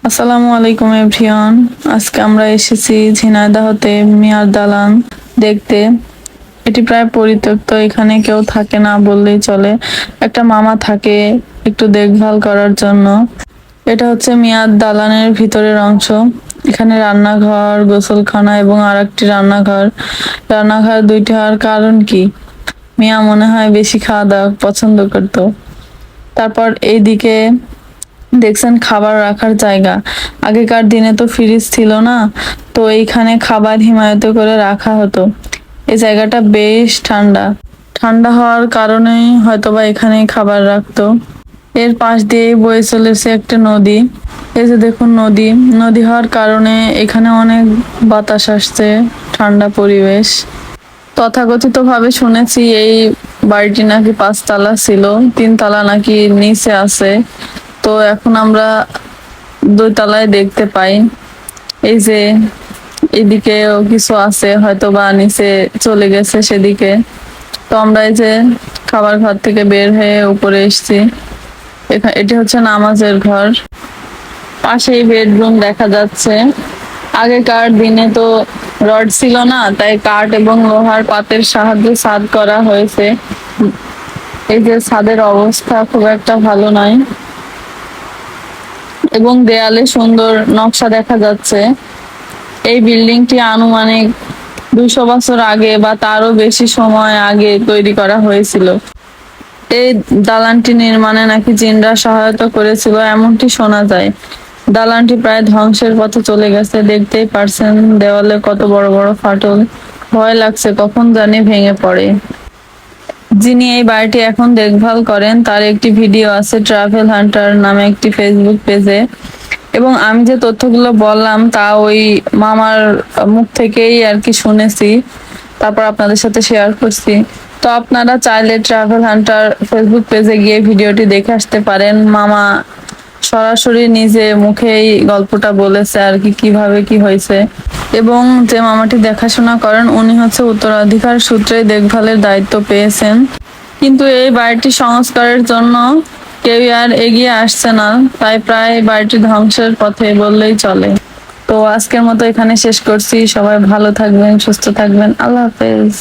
আসসালামু আলাইকুম এভরিওয়ান। আজকে আমরা এসেছি ঝিনাইদহতে মিয়ার দালান দেখতে। এটি প্রায় পরিত্যক্ত, এখানে কেউ থাকে না বললেই চলে। একটা মামা থাকে একটু দেখভাল করার জন্য। এটা হচ্ছে মিয়ার দালানের ভিতরের অংশ। এখানে রান্নাঘর, গোসলখানা এবং আরেকটি রান্নাঘর। রান্নাঘর দুইটি হওয়ার কারণ কি? মিয়া মনে হয় বেশি খাওয়া দাওয়া পছন্দ করতো। তারপর এইদিকে দেখছেন খাবার রাখার জায়গা। আগেকার দিনে তো ফ্রিজ ছিল না, তো এইখানে খাবার হিমায়িত করে রাখা হতো। এই জায়গাটা বেশ ঠান্ডা। ঠান্ডা হওয়ার কারণেই হয়তোবা এখানে খাবার রাখতো। এর পাশ দিয়েই বয়ে চলেছে একটা নদী। এই যে দেখুন নদী। নদী হওয়ার কারণে এখানে অনেক বাতাস আসছে, ঠান্ডা পরিবেশ। তথাকথিত ভাবে শুনেছি এই বাড়িটি নাকি 5 তলা ছিল, 3 তলা নাকি নিচে আছে। তো এখন আমরা 2 তলায় দেখতে পাই। এই যে এদিকেও কিছু আছে, হয়তো বা নিচে চলে গেছে সেদিকে। তো আমরা এই যে খাবার ঘর থেকে বের হয়ে উপরে এসেছি। এটি হচ্ছে নামাজের ঘর। পাশেই বেডরুম দেখা যাচ্ছে। আগেকার দিনে তো রড ছিল না, তাই কাঠ এবং লোহার পাতের সাহায্যে ছাদ করা হয়েছে। এই যে ছাদের অবস্থা খুব একটা ভালো নয়, এবং দেয়ালে সুন্দর নকশা দেখা যাচ্ছে। এই বিল্ডিংটি আনুমানিক 200 বছর আগে বা তারও বেশি সময় আগে তৈরি করা হয়েছিল। এই দালানটি নির্মাণে নাকি জিনরা সহায়তা করেছিল এমনটি শোনা যায়। দালানটি প্রায় ধ্বংসের পথে চলে গেছে, দেখতেই পারছেন দেওয়ালে কত বড় বড় ফাটল। ভয় লাগছে কখন জানি ভেঙে পড়ে। যিনি এই বাড়িটি এখন দেখভাল করেন তার একটি ভিডিও আছে ট্রাভেল হান্টার নামে একটি ফেসবুক পেজে। এবং আমি যে তথ্যগুলো বললাম তা ওই মামার মুখ থেকেই আর কি শুনেছি, তারপর আপনাদের সাথে শেয়ার করছি। তো আপনারা চাইলে ট্রাভেল হান্টার ফেসবুক পেজে গিয়ে ভিডিওটি দেখে আসতে পারেন। মামা সরাসরি নিজে মুখেই গল্পটা বলেছে আর কি, কিভাবে কি হয়েছে। এবং যে মামাটি দেখাশোনা করেন উনি হচ্ছে উত্তরাধিকার সূত্রে দেখভালের দায়িত্ব পেয়েছেন। কিন্তু এই বাড়িটি সংস্কারের জন্য কেউ আর এগিয়ে আসছে না, তাই প্রায় বাড়িটি ধ্বংসের পথে বললেই চলে। তো আজকের মতো এখানে শেষ করছি। সবাই ভালো থাকবেন, সুস্থ থাকবেন। আল্লাহ হাফেজ।